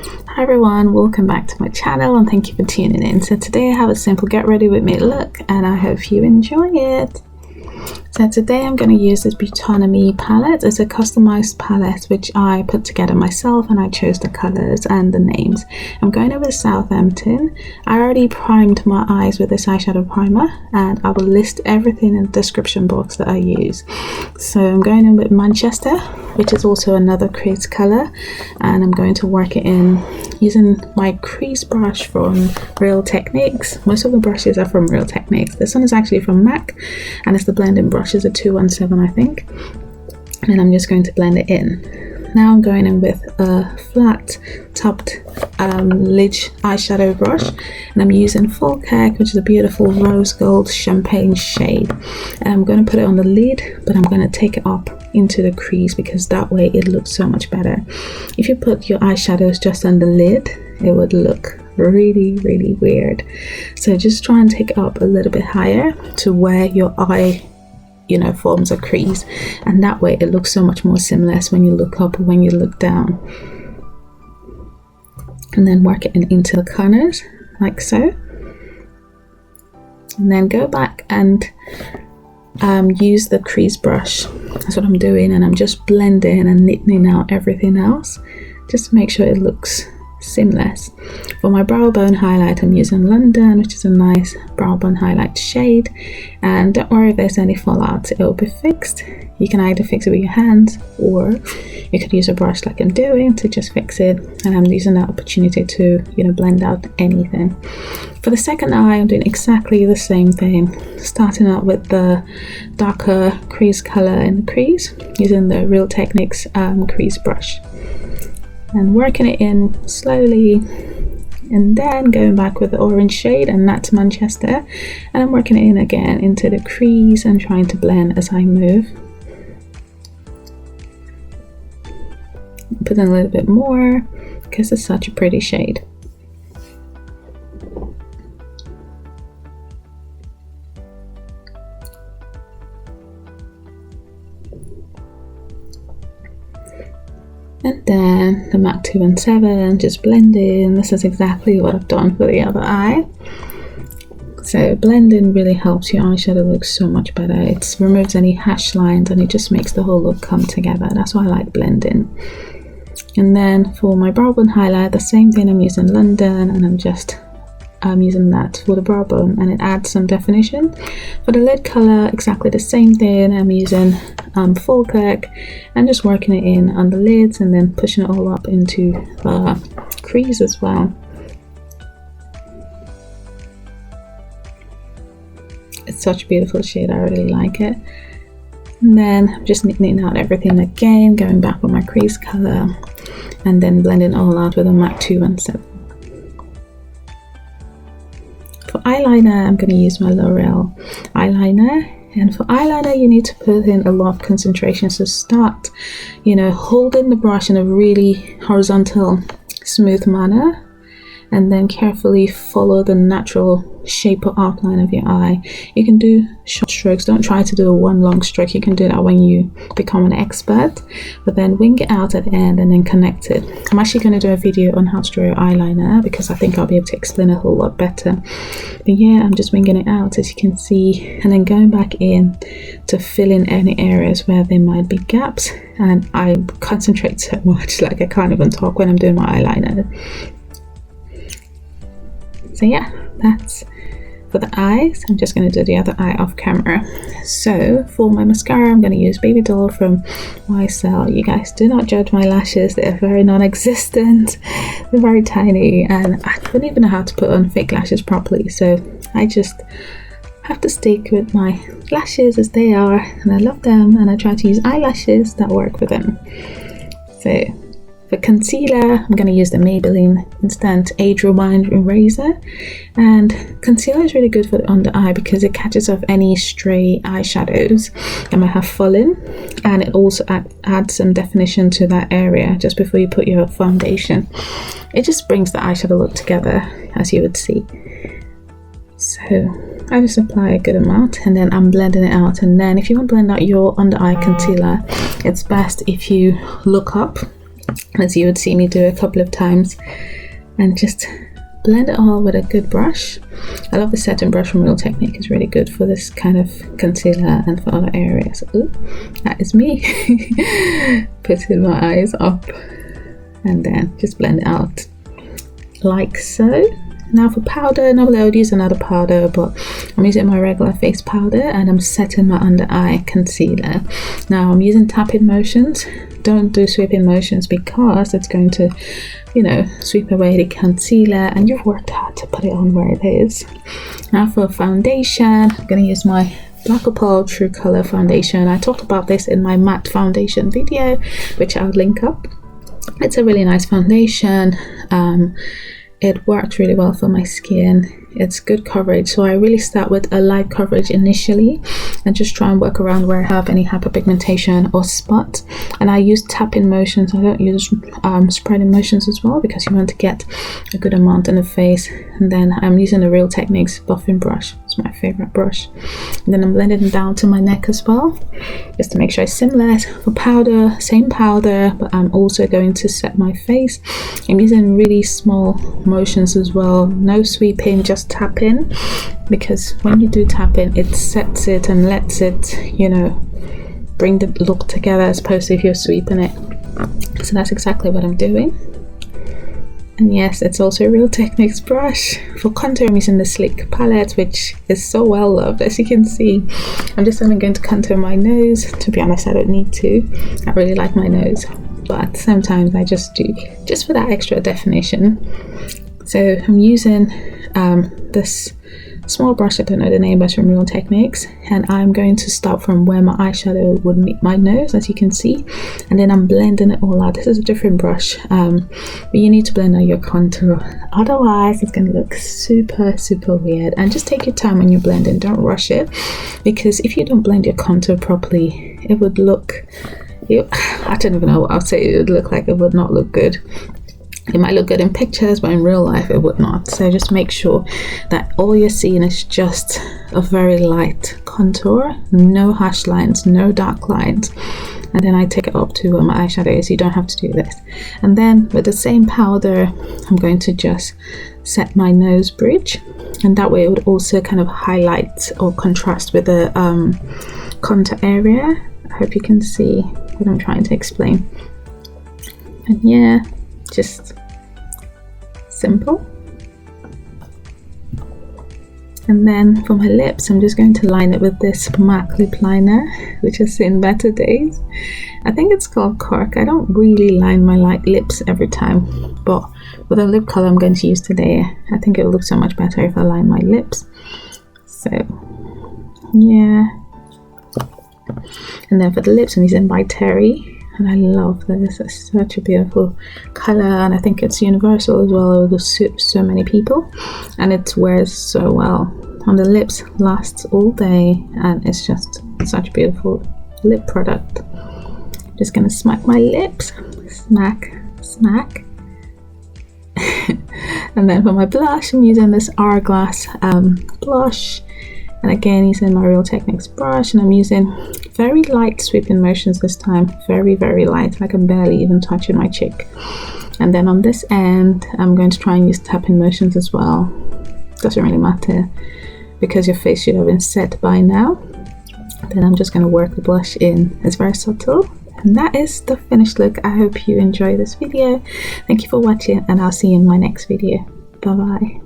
Hi everyone, welcome back to my channel and thank you for tuning in. So today I have a simple get ready with me look and I hope you enjoy it. So today I'm going to use this Beautonomy palette. It's a customized palette which I put together myself and I chose the colors and the names. I'm going over Southampton. I already primed my eyes with this eyeshadow primer and I will list everything in the description box that I use. So I'm going in with Manchester, which is also another Crease color, and I'm going to work it in using my Crease brush from Real Techniques. Most of the brushes are from Real Techniques. This one is actually from MAC and it's the blending brush. Is a 217 I think, and I'm just going to blend it in. Now I'm going in with a flat topped lid eyeshadow brush and I'm using Falkirk, which is a beautiful rose gold champagne shade, and I'm going to put it on the lid, but I'm going to take it up into the crease because that way it looks so much better. If you put your eyeshadows just on the lid, it would look really weird. So just try and take it up a little bit higher to where your eye forms a crease, and that way it looks so much more seamless when you look up or when you look down. And then work it into the corners like so, and then go back and use the crease brush. That's what I'm doing, and I'm just blending and neatening out everything else just to make sure it looks seamless. For my brow bone highlight, I'm using London, which is a nice brow bone highlight shade, and don't worry if there's any fallout, it will be fixed. You can either fix it with your hands or you could use a brush like I'm doing to just fix it, and I'm using that opportunity to blend out anything. For the second eye, I'm doing exactly the same thing, starting out with the darker crease color in the crease using the Real Techniques crease brush and working it in slowly, and then going back with the orange shade, and that's Manchester, and I'm working it in again into the crease and trying to blend as I move. Put in a little bit more because it's such a pretty shade. And then the MAC 217, just blend in. This is exactly what I've done for the other eye. So blending really helps your eyeshadow look so much better. It removes any hash lines and it just makes the whole look come together. That's why I like blending. And then for my brow bone highlight, the same thing, I'm using London and I'm using that for the brow bone and it adds some definition. For the lid color, exactly the same thing, I'm using Falkirk and just working it in on the lids and then pushing it all up into the crease as well. It's such a beautiful shade, I really like it. And then I'm just neatening out everything again, going back with my crease color and then blending all out with a MAC 217. For eyeliner, I'm going to use my L'Oreal eyeliner, and for eyeliner you need to put in a lot of concentration. So start holding the brush in a really horizontal smooth manner and then carefully follow the natural shape or outline of your eye. You can do short strokes, don't try to do a one long stroke. You can do that when you become an expert, but then wing it out at the end and then connect it. I'm actually going to do a video on how to draw your eyeliner because I think I'll be able to explain a whole lot better. But yeah, I'm just winging it out as you can see, and then going back in to fill in any areas where there might be gaps, and I concentrate so much like I can't even talk when I'm doing my eyeliner. So yeah, that's for the eyes. I'm just going to do the other eye off camera. So for my mascara, I'm going to use Baby Doll from YSL. You guys do not judge my lashes, they're very non-existent, they're very tiny, and I don't even know how to put on fake lashes properly, so I just have to stick with my lashes as they are, and I love them, and I try to use eyelashes that work with them. So for concealer, I'm going to use the Maybelline Instant Age Rewind Eraser, and concealer is really good for the under eye because it catches off any stray eyeshadows that might have fallen, and it also adds some definition to that area just before you put your foundation. It just brings the eyeshadow look together, as you would see. So I just apply a good amount and then I'm blending it out, and then if you want to blend out your under eye concealer, it's best if you look up as you would see me do a couple of times, and just blend it all with a good brush. I love the setting brush from Real Technique. It's really good for this kind of concealer and for other areas. Ooh, that is me putting my eyes up, and then just blend it out like so. Now for powder, normally I would use another powder, but I'm using my regular face powder and I'm setting my under eye concealer. Now I'm using tapping motions. Don't do sweeping motions because it's going to, you know, sweep away the concealer, and you've worked hard to put it on where it is. Now for foundation, I'm going to use my Black Opal True Color foundation. I talked about this in my matte foundation video, which I'll link up. It's a really nice foundation. It worked really well for my skin. It's good coverage, so I really start with a light coverage initially and just try and work around where I have any hyperpigmentation or spots. And I use tapping motions. I don't use spreading motions as well, because you want to get a good amount in the face. And then I'm using the Real Techniques buffing brush. It's my favorite brush. And then I'm blending it down to my neck as well, just to make sure it's seamless. For powder, same powder, but I'm also going to set my face. I'm using really small motions as well, no sweeping, just tap in, because when you do tap in, it sets it and lets it, you know, bring the look together, as opposed to if you're sweeping it. So that's exactly what I'm doing. And yes, it's also a Real Techniques brush. For contour, I'm using the Sleek palette, which is so well loved, as you can see. I'm just only going to contour my nose. To be honest, I don't need to. I really like my nose, but sometimes I just do, just for that extra definition. So I'm using this small brush, I don't know the name, but from Real Techniques, and I'm going to start from where my eyeshadow would meet my nose, as you can see, and then I'm blending it all out. This is a different brush, but you need to blend out your contour, otherwise it's going to look super weird. And just take your time when you're blending, don't rush it, because if you don't blend your contour properly, it would look, I don't even know what I'll say, it would look like it would not look good. It might look good in pictures, but in real life it would not. So just make sure that all you're seeing is just a very light contour, no harsh lines, no dark lines. And then I take it up to where my eyeshadow is. You don't have to do this. And then with the same powder, I'm going to just set my nose bridge, and that way it would also kind of highlight or contrast with the contour area. I hope you can see what I'm trying to explain. And yeah, just simple. And then for my lips, I'm just going to line it with this MAC lip liner, which has seen better days. I think it's called Cork. I don't really line my lips every time, but with the lip color I'm going to use today, I think it will look so much better if I line my lips. So yeah. And then for the lips, I'm using by Terry. And I love this. It's such a beautiful color, and I think it's universal as well. It will suit so many people, and it wears so well on the lips, lasts all day, and it's just such a beautiful lip product. Just gonna smack my lips, smack. And then for my blush, I'm using this Hourglass blush. And again, using my Real Techniques brush, and I'm using very light sweeping motions this time, very light, like I'm barely even touching my cheek. And then on this end, I'm going to try and use tapping motions as well. Doesn't really matter, because your face should have been set by now. Then I'm just going to work the blush in. It's very subtle. And that is the finished look. I hope you enjoy this video. Thank you for watching, and I'll see you in my next video. Bye bye.